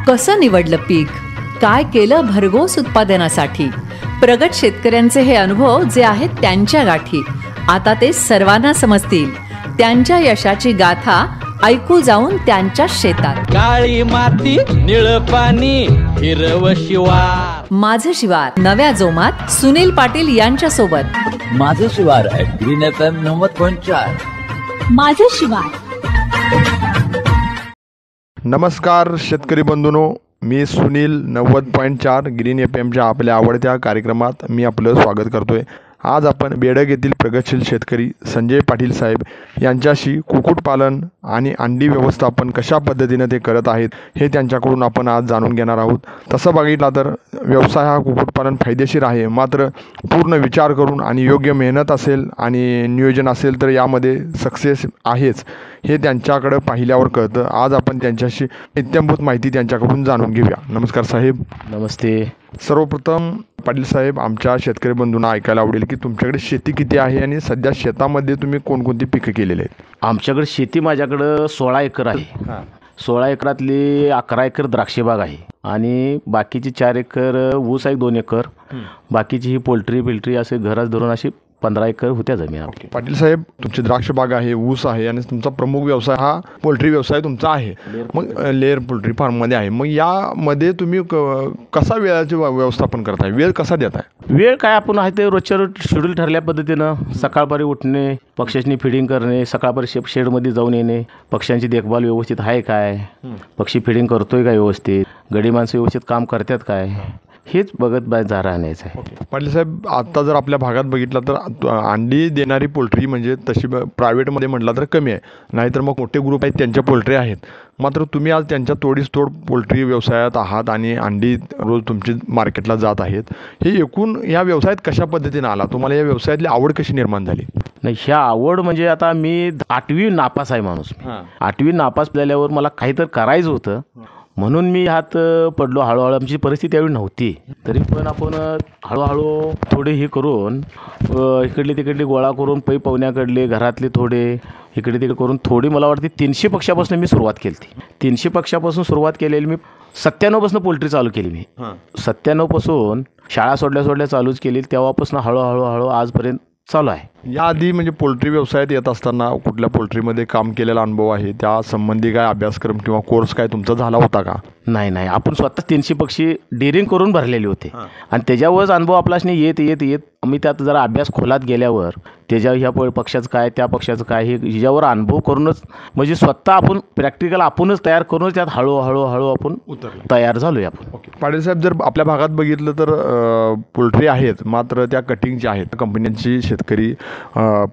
कसं निवडलं पीक, काय केलं भरघोस उत्पादनासाठी. प्रगत शेतकऱ्यांचे हे अनुभव जे आहेत त्यांच्या गाठी आता ते सर्वांना समजतील. त्यांच्या यशाची गाथा ऐकू जाऊन त्यांच्या शेतात. काळी माती निळ पाणी हिरव शिवार. माझं शिवार नव्या जोमात सुनील पाटील यांच्या सोबत. माझं शिवार ग्रीन FM 90.4. माझं शिवार. नमस्कार शेतकरी बंधूंनो, मी सुनील 90.4 ग्रीन FMच्या आपल्या आवडत्या कार्यक्रमात मी आपलं स्वागत करतोय. आज आपण बेडग येथील प्रगतशील शेतकरी संजय पाटील साहेब यांच्याशी कुक्कुटपालन आणि अंडी व्यवस्थापन कशा पद्धतीने ते करत आहेत हे त्यांच्याकडून आपण आज जाणून घेणार आहोत. तसं बघितलं तर व्यवसाय हा कुक्कुटपालन फायदेशीर आहे, मात्र पूर्ण विचार करून आणि योग्य मेहनत असेल आणि नियोजन असेल तर यामध्ये सक्सेस आहेच हे त्यांच्याकडं पाहिल्यावर कळतं. आज आपण त्यांच्याशी इत्थंभूत माहिती त्यांच्याकडून जाणून घेऊया. नमस्कार साहेब. नमस्ते. सर्वप्रथम पाटील साहेब, आमच्या शेतकरी बंधूंना ऐकायला आवडेल की तुमच्याकडे शेती किती आहे आणि सध्या शेतामध्ये तुम्ही कोणकोणती पिकं केलेली आहेत? आमच्याकडे शेती माझ्याकडं 16 एकर आहे. 16 एकरातली 11 एकर द्राक्षबाग आहे आणि बाकीची 4 एकर ऊस आहे, 2 एकर. बाकीची ही पोल्ट्री असे घरात धरून अशी 15 एकर होत्या जमीन. पाटील साहेब, तुमची द्राक्ष बाग आहे, ऊस आहे आणि तुमचा प्रमुख व्यवसाय हा पोल्ट्री व्यवसाय तुमचा आहे. मग लेअर पोल्ट्री फार्ममध्ये आहे. मग यामध्ये तुम्ही कसा वेळाचे व्यवस्थापन करताय, वेळ कसा देताय? वेळ काय आपण आहे ते रोजच्या रोज शेड्यूल ठरल्या पद्धतीनं सकाळपारी उठणे, पक्ष्यांनी फिडिंग करणे, सकाळपारी शेडमध्ये जाऊन येणे, पक्ष्यांची देखभाल व्यवस्थित आहे काय, पक्षी फिडिंग करतोय काय व्यवस्थित, गडी माणसं व्यवस्थित काम करतात काय, हेच बघत राहण्याचं आहे. पाटील साहेब, आता जर आपल्या भागात बघितलं तर अंडी देणारी पोल्ट्री म्हणजे तशी प्रायव्हेटमध्ये म्हटलं तर कमी आहे, नाहीतर मग मोठे ग्रुप आहेत त्यांच्या पोल्ट्री आहेत. मात्र तुम्ही आज त्यांच्या तोडीस तोड पोल्ट्री व्यवसायात आहात आणि अंडी रोज तुमची मार्केटला जात आहेत. हे एकूण या व्यवसायात कशा पद्धतीने आला, तुम्हाला या व्यवसायातली आवड कशी निर्माण झाली? नाही, ह्या आवड म्हणजे आता मी 8वी नापास आहे माणूस. 8वी नापास झाल्यावर मला काहीतरी करायचं होतं म्हणून मी ह्यात पडलो. हळूहळू आमची परिस्थिती त्यावेळी नव्हती, तरी पण आपण हळूहळू थोडे हे करून इकडले तिकडले गोळा करून पाहुण्याकडले घरातले थोडे इकडे तिकडे करून थोडी मला वाटते 300 पक्षापासून मी सुरुवात केली. 300 पक्षापासून सुरुवात केलेली मी 97 पासून पोल्ट्री चालू केली. मी 97 पासून शाळा सोडल्या चालूच केली. तेव्हापासून हळूहळू आजपर्यंत चालू आहे. याआधी म्हणजे पोल्ट्री व्यवसायात येत असताना कुठल्या पोल्ट्रीमध्ये काम केलेला अनुभव आहे, त्या संबंधी काय अभ्यासक्रम किंवा कोर्स काय तुमचा झाला होता का? नाही, आपण स्वतः 300 पक्षी डेअरिंग करून भरलेले होते आणि त्याच्यावरच अनुभव आपलाच येत आम्ही त्यात जरा अभ्यास खोलात गेल्यावर त्याच्या ह्या पक्षाचं काय त्या पक्षाचं काय हे ह्याच्यावर अनुभव करूनच म्हणजे स्वतः आपण प्रॅक्टिकल आपणच तयार करूनच त्यात हळूहळू आपण तयार झालोय आपण. पाटील साहेब, जर आपल्या भागात बघितलं तर पोल्ट्री आहेत, मात्र त्या कटिंगच्या आहेत. कंपन्यांची शेतकरी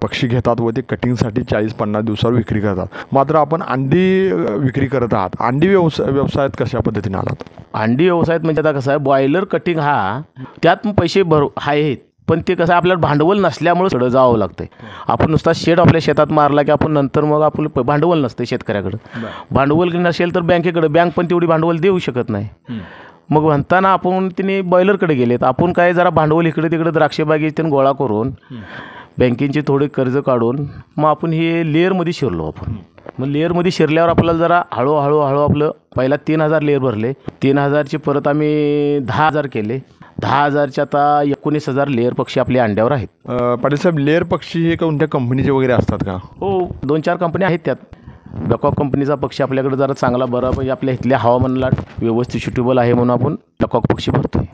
पक्षी घेतात व ते कटिंगसाठी 40-50 दिवसावर विक्री करतात. मात्र आपण अंडी विक्री करत आहात. अंडी व्यवसायात कशा पद्धतीने आलात? अंडी व्यवसायात म्हणजे आता कसं आहे, बॉयलर कटिंग हा त्यात पैसे आहेत, पण ते कसं आपल्याला भांडवल नसल्यामुळे सगळं जावं लागतंय. आपण नुसता शेड आपल्या शेतात मारला की आपण नंतर मग आपलं भांडवल नसतं शेतकऱ्याकडं. भांडवल नसेल तर बँक पण तेवढी भांडवल देऊ शकत नाही. मग म्हणताना आपण तिने बॉयलरकडे गेलेत. आपण काय जरा भांडवल इकडे तिकडे द्राक्षबागेत गोळा करून बँकेचे थोडे कर्ज काढून मग आपण हे लेअरमध्ये शिरलो. मग लेअरमध्ये शिरल्यावर आपल्याला जरा हळूहळू आपलं पहिला 3000 लेअर भरले. 3000चे परत आम्ही 10,000 केले. 10,000चे आता 19,000 लेअर पक्षी आपल्या अंड्यावर आहेत. पाटील साहेब, लेअर पक्षी हे कोणत्या कंपनीचे वगैरे असतात का? हो, 2-4 कंपन्या आहेत. त्यात बॅकॉक कंपनीचा पक्षी आपल्याकडे जरा चांगला बरा म्हणजे आपल्या इथल्या हवामानाला व्यवस्थित सुटेबल आहे म्हणून आपण बॅकॉक पक्षी भरतोय.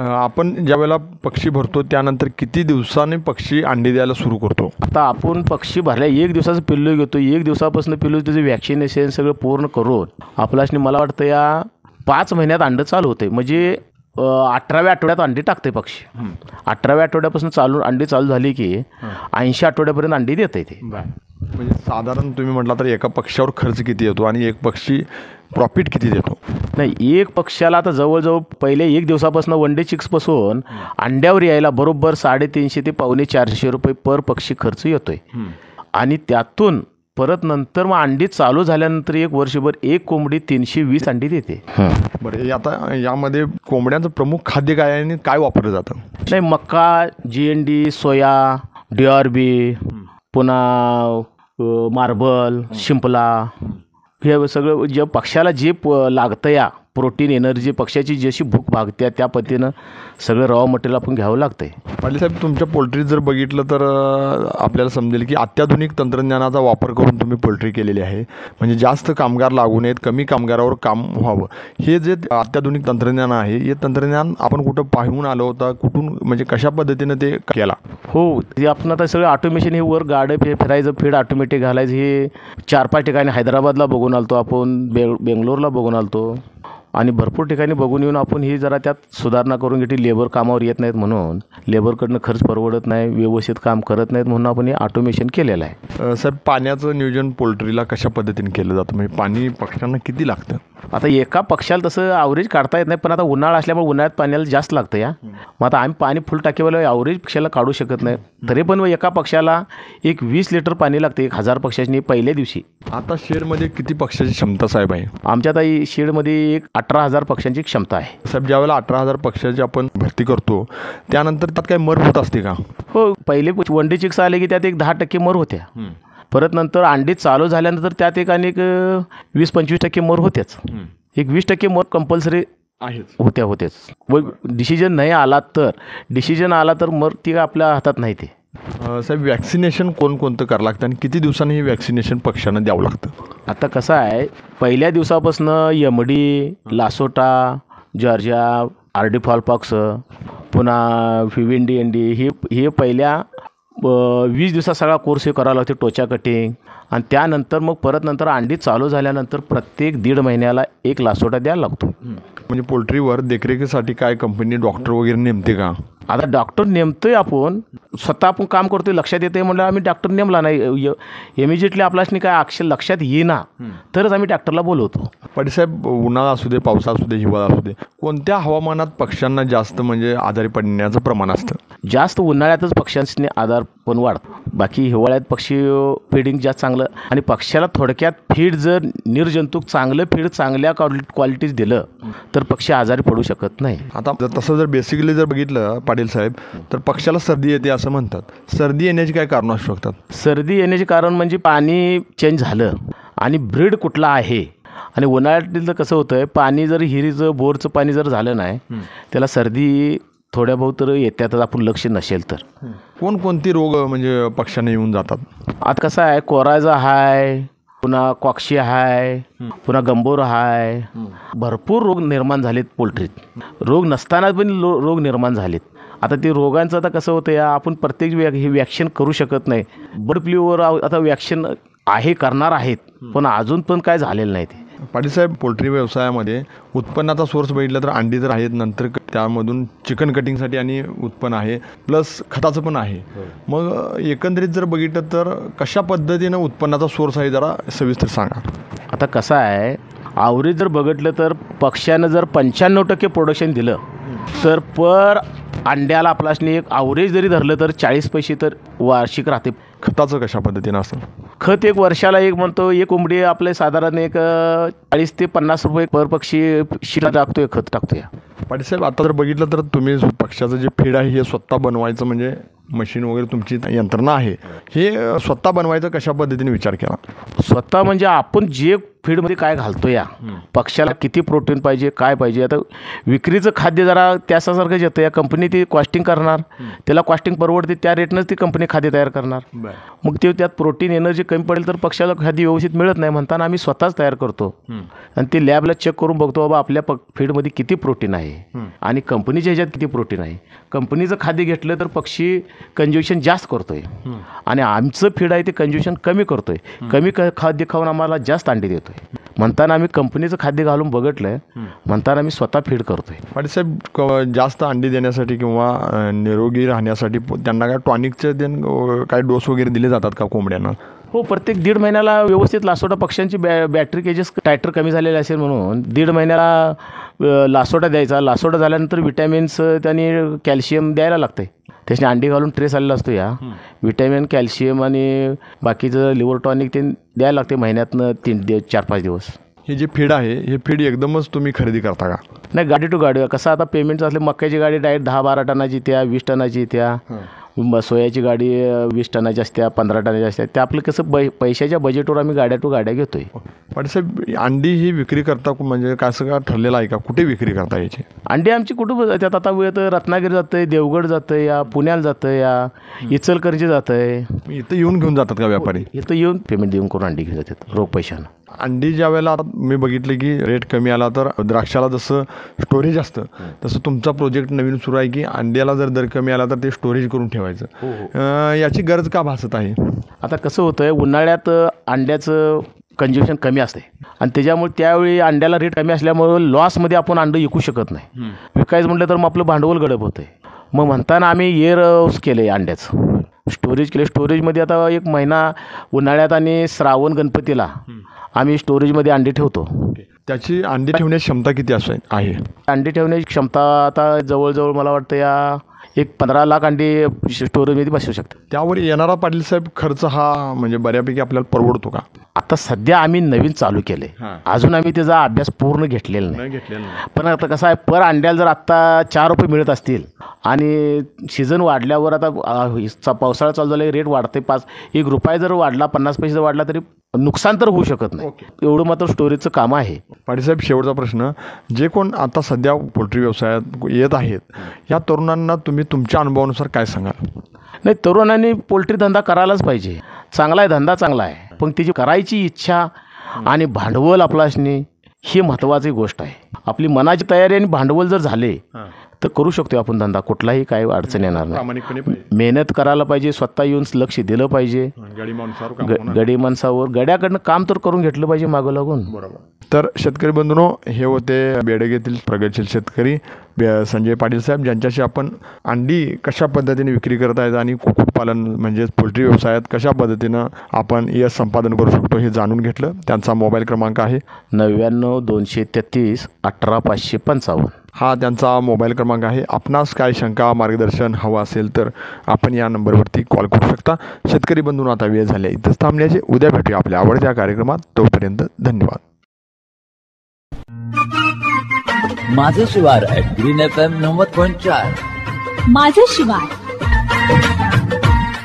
आपण ज्या वेळेला पक्षी भरतो त्यानंतर किती दिवसांनी पक्षी अंडी द्यायला सुरू करतो? आता आपण पक्षी भरल्या 1 दिवसाचं पिल्लू घेतो. 1 दिवसापासून पिल्लू त्याचं व्हॅक्सिनेशन सगळं पूर्ण करून आपल्याशी मला वाटतं या 5 महिन्यात अंडं चालू होते. म्हणजे 18व्या आठवड्यात अंडी टाकते पक्षी. 18व्या आठवड्यापासून अंडी चालू झाली की 80 आठवड्यापर्यंत अंडी देते ते. म्हणजे साधारण तुम्ही म्हटला तर एका पक्षावर खर्च किती येतो आणि एक पक्षी प्रॉफिट किती देतो? नाही, एक पक्षाला आता जवळजवळ पहिले 1 दिवसापासून वन डे चिक्सपासून अंड्यावर यायला बरोबर 350 ते पावणे 400 रुपये पर पक्षी खर्च येतोय. आणि त्यातून परत नंतर मग अंडी चालू झाल्यानंतर 1 वर्षभर एक कोंबडी 320 अंडी देते. बरं, आता यामध्ये कोंबड्यांचं प्रमुख खाद्य काय आणि काय वापरलं जातं? नाही, मका, GND, सोया, DRB, पुन्हा मार्बल, शिंपला, हे सगळं जे पक्षाला जे लागतं या प्रोटीन एनर्जी पक्ष्याची जशी भूक भागते त्या पद्धतीनं सगळं रॉ मटेरियल आपण घ्यावं लागतंय. पाटील साहेब, तुमच्या पोल्ट्रीत जर बघितलं तर आपल्याला समजेल की अत्याधुनिक तंत्रज्ञानाचा वापर करून तुम्ही पोल्ट्री केलेली आहे. म्हणजे जास्त कामगार लागू नयेत, कमी कामगारावर काम व्हावं. हे जे अत्याधुनिक तंत्रज्ञान आहे, हे तंत्रज्ञान आपण कुठं पाहून आलो होतं, कुठून म्हणजे कशा पद्धतीनं ते केला? हो, ते आपण आता सगळं ऑटोमेशन, हे वर गाडं फिरायचं, फीड ऑटोमॅटिक घालायचं, हे 4-5 ठिकाणी हैदराबादला बघून आलतो आपण, बेंगलोरला बघून आलतो आणि भरपूर ठिकाणी बघून येऊन आपण ही जरा त्यात सुधारणा करून घेतली. लेबर कामावर येत नाहीत म्हणून, लेबरकडनं खर्च परवडत नाही, व्यवस्थित काम करत नाहीत म्हणून आपण हे ऑटोमेशन केलेलं आहे. साहेब, पाण्याचं नियोजन पोल्ट्रीला कशा पद्धतीने केलं जातं? म्हणजे पाणी पक्ष्यांना किती लागतं? आता एका पक्षाला तसं ॲव्हरेज काढता येत नाही, पण आता उन्हाळा असल्यामुळे उन्हाळ्यात पाण्याला जास्त लागतं या. मग आता आम्ही पाणी फुल टाकीवाला ॲव्हरेज पक्षाला काढू शकत नाही, तरी पण एका पक्षाला एक 20 लिटर पाणी लागतं 1000 पक्ष्याची पहिल्या दिवशी. आता शेडमध्ये किती पक्ष्याची क्षमता साहेब आहे? आमच्या आता शेडमध्ये एक 18,000 पक्ष्यांची क्षमता आहे. साहेब, ज्यावेळेला 18,000 पक्ष्याची आपण भरती करतो त्यानंतर त्यात काही मर होत असते का? हो, पहिले वनडे चिक्स आले की त्यात एक 10% मर होत्या. परत नंतर अंडी चालू झाल्यानंतर त्यात एक अनेक 20-25% मर होत्याच. एक 20% मर कंपल्सरी होत्याच. व डिसिजन आला तर मर ती आपल्या हातात नाही. ते साहेब, वॅक्सिनेशन कोणकोणतं करावं लागतं आणि किती दिवसांनी हे वॅक्सिनेशन पक्ष्यांना द्यावं लागतं? आता कसं आहे, पहिल्या दिवसापासून MD, लासोटा, जॉर्जिया, RD फॉलपॉक्स, पुन्हा VVND हे पहिल्या 20 दिवसात सगळा कोर्स हे करावा लागते, टोचा कटिंग. आणि त्यानंतर मग परत नंतर अंडी चालू झाल्यानंतर प्रत्येक 1.5 महिन्याला एक लासोटा द्यायला लागतो. म्हणजे पोल्ट्रीवर देखरेखीसाठी काय कंपनी डॉक्टर वगैरे नेमते का? आता डॉक्टर नेमतोय, आपण स्वतः आपण काम करतोय, लक्षात येते म्हणलं आम्ही डॉक्टर नेमला नाही. इमिजिएटली आपल्याला काय अक्षर लक्षात येईना तरच आम्ही डॉक्टरला बोलवतो. साहेब, उन्हाळा असू दे, पावसाळा असू दे, हिवाळा असू दे, कोणत्या हवामानात पक्ष्यांना जास्त म्हणजे आजारी पडण्याचं प्रमाण असतं? जास्त उन्हाळ्यातच पक्ष्यांनी आजारपण वाढतं. बाकी हिवाळ्यात पक्षी फीडिंग जास्त चांगलं, आणि पक्ष्याला थोडक्यात फीड जर निर्जंतुक चांगलं फीड चांगल्या क्वालिटीज दिलं तर पक्षी आजारी पडू शकत नाही. आता तसं जर बेसिकली जर बघितलं पाटील साहेब, तर पक्ष्याला सर्दी येते असं म्हणतात. सर्दी येण्याची काय कारणं असू शकतात? सर्दी येण्याचे कारण म्हणजे पाणी चेंज झालं आणि ब्रीड कुठला आहे. आणि उन्हाळ्यातील तर कसं होतं, पाणी जर हिरीचं बोरचं पाणी जर झालं नाही त्याला सर्दी थोड्या बहुत तर येत्यातच, आपण लक्ष नसेल तर. कोणकोणती रोग म्हणजे पक्ष्यांना येऊन जातात? आता कसं आहे, कोरायजा आहे, पुन्हा कॉक्शी आहे, पुन्हा गंभोर आहे. भरपूर रोग निर्माण झालेत पोल्ट्रीत. रोग नसताना पण रोग निर्माण झालेत. आता ते रोगांचं आता कसं होतं, आपण प्रत्येक हे वॅक्सिन करू शकत नाही. बर्ड फ्लूवर आता वॅक्सिन करणार आहेत, पण अजून पण काय झालेलं नाही. ते पाटील साहेब, पोल्ट्री व्यवसायामध्ये उत्पन्नाचा सोर्स बघितला तर अंडी तर आहेत, नंतर त्यामधून चिकन कटिंगसाठी आणि उत्पन्न आहे, प्लस खताचं पण आहे. मग एकंदरीत जर बघितलं तर कशा पद्धतीनं उत्पन्नाचा सोर्स आहे, जरा सविस्तर सांगा. आता कसं आहे, ॲव्हरेज जर बघितलं तर पक्ष्यानं जर 95% प्रोडक्शन दिलं तर पर अंड्याला आपल्यासनी एक ॲव्हरेज जरी धरलं तर 40 पैसे तर वार्षिक राहते. खताचं कशा पद्धतीनं असतं? खत एक वर्षाला एक म्हणतो, एक कोंबडी आपले साधारण एक 40 ते 50 रुपये पर पक्षी शिरा टाकतोय, खत टाकतोय. पाटील साहेब, आता जर बघितलं तर तुम्ही पक्ष्याचं जे फीड आहे हे स्वतः बनवायचं, म्हणजे मशीन वगैरे तुमची यंत्रणा आहे, हे स्वतः बनवायचं कशा पद्धतीने विचार केला? स्वतः म्हणजे आपण जे फीडमध्ये काय घालतो या पक्ष्याला किती प्रोटीन पाहिजे, काय पाहिजे. आता विक्रीचं खाद्य जरा त्यासारखंच येतं. या कंपनी ती कॉस्टिंग करणार, त्याला कॉस्टिंग परवडते, त्या रेटनंच ती कंपनी खाद्य तयार करणार. मग ते त्यात प्रोटीन एनर्जी कमी पडेल तर पक्ष्याला खाद्य व्यवस्थित मिळत नाही, म्हणताना आम्ही स्वतःच तयार करतो. आणि ते लॅबला चेक करून बघतो, बाबा आपल्या फीडमध्ये किती प्रोटीन आहे आणि कंपनीच्या ह्याच्यात किती प्रोटीन आहे. कंपनीचं खाद्य घेतलं तर पक्षी कंज्युशन जास्त करतोय आणि आमचं फीड आहे ते कंज्युशन कमी करतोय. कमी खाद्य खाऊन आम्हाला जास्त अंडी देतोय, म्हणताना आम्ही कंपनीचं खाद्य घालून बघितलंय, म्हणताना आम्ही स्वतः फीड करतोय. पाटील साहेब, जास्त अंडी देण्यासाठी किंवा निरोगी राहण्यासाठी त्यांना काय टॉनिकचे काय डोस वगैरे दिले जातात का कोंबड्यांना? हो, प्रत्येक 1.5 महिन्याला व्यवस्थित लासोटा पक्ष्यांची बॅटरी केजेस टायटर कमी झालेले असेल म्हणून 1.5 महिन्याला लासोटा द्यायचा. लासोटा झाल्यानंतर विटॅमिन्स त्यांनी कॅल्शियम द्यायला लागते. त्याच्याने अंडी घालून ट्रेस आलेला असतो. या विटॅमिन, कॅल्शियम आणि बाकीचं लिव्हर टॉनिक ते द्यायला लागते महिन्यातनं 4-5 दिवस. हे जे फीड आहे हे फीड एकदमच तुम्ही खरेदी करता का? नाही, गाडी टू गाडी. कसं आता पेमेंटचं असले मक्याची गाडी डायरेक्ट 10-12 टनाची त्या 20 टनाची त्या सोयाची गाडी 20 टनाची असते, 15 टनाची असते. ते आपलं कसं पैशाच्या बजेटवर आम्ही गाड्या घेतोय. पाटीलसाहेब, अंडी ही विक्री करता म्हणजे कसं का ठरलेलं आहे का, कुठे विक्री करता याची? अंडी आमची कुठं जातात आता, वेळ तर रत्नागिरी जातंय, देवगड जातंय, या पुण्याला जातं, या इचलकरंजी जातंय. इथं येऊन घेऊन जातात का व्यापारी? इथं येऊन पेमेंट देऊन करून अंडी घेऊन जातात रोख पैशानं. अंडी ज्या वेळेला आता मी बघितलं की रेट कमी आला तर द्राक्षाला जसं स्टोरेज असतं तसं तुमचा प्रोजेक्ट नवीन सुरू आहे की अंड्याला जर दर कमी आला तर ते स्टोरेज करून ठेवायचं. याची गरज का भासत आहे? आता कसं होतंय, उन्हाळ्यात अंड्याचं कंझ्युम्शन कमी असते आणि त्याच्यामुळे त्यावेळी अंड्याला रेट कमी असल्यामुळे लॉसमध्ये आपण अंडं विकू शकत नाही. विकायचं म्हटलं तर मग आपलं भांडवल गडप होतंय. मग म्हणताना आम्ही एअर हाऊस केलं आहे अंड्याचं, स्टोरेज केलं. स्टोरेजमध्ये आता 1 महिना उन्हाळ्यात आणि श्रावण गणपतीला आम्ही स्टोरेजमध्ये अंडी ठेवतो. त्याची अंडी ठेवण्याची क्षमता किती आहे? अंडी ठेवण्याची क्षमता आता जवळजवळ मला वाटतं या 15 लाख अंडी स्टोरेजमध्ये बसू शकतात. त्यावर येणारा पाटील साहेब खर्च हा म्हणजे बऱ्यापैकी आपल्याला परवडतो का? आता सध्या आम्ही नवीन चालू केले, अजून आम्ही त्याचा अभ्यास पूर्ण घेतलेला नाही. पण आता कसं आहे, पर अंड्याला जर आत्ता 4 रुपये मिळत असतील आणि सीझन वाढल्यावर आता पावसाळा चालू झाला, रेट वाढते, 1 रुपया जर वाढला, 50 पैसे जर वाढला तरी नुकसान तर होऊ शकत नाही. एवढं मात्र स्टोरेजचं काम आहे. पाटीलसाहेब, शेवटचा प्रश्न, जे कोण आता सध्या पोल्ट्री व्यवसायात येत आहेत या तरुणांना तुम्ही तुमच्या अनुभवानुसार काय सांगाल? नाही, तरुणांनी पोल्ट्री धंदा करायलाच पाहिजे. चांगला आहे, धंदा चांगला आहे, पण त्याची करायची इच्छा आणि भांडवल आपलं असणे ही महत्त्वाची गोष्ट आहे. आपली मनाची तयारी आणि भांडवल जर झाले तर करू शकतो आपण धंदा, कुठलाही काही अडचण येणार नाही. मेहनत करायला पाहिजे, स्वतः येऊन लक्ष दिलं पाहिजे, गडी माणसावर गड्याकडनं काम तर करून घेतलं पाहिजे मागं लागून. तर शेतकरी बंधूंनो, हे होते बेडग येथील प्रगतशील शेतकरी संजय पाटील साहेब, ज्यांच्याशी आपण अंडी कशा पद्धतीने विक्री करत आहेत आणि कुक्कुटपालन म्हणजेच पोल्ट्री व्यवसायात कशा पद्धतीनं आपण यश संपादन करू शकतो हे जाणून घेतलं. त्यांचा मोबाईल क्रमांक आहे 99 233 18 555. हा त्यांचा मोबाईल क्रमांक आहे. आपणास काय शंका मार्गदर्शन हवं असेल तर आपण या नंबरवरती कॉल करू शकता. शेतकरी बंधूंनो, आता वेळ झाली, इथंच थांबण्याचे. उद्या भेटूया आपल्या आवडत्या कार्यक्रमात. तोपर्यंत धन्यवाद. माझं शिवार ॲट ग्रीन FM 90.4. माझं शिवार.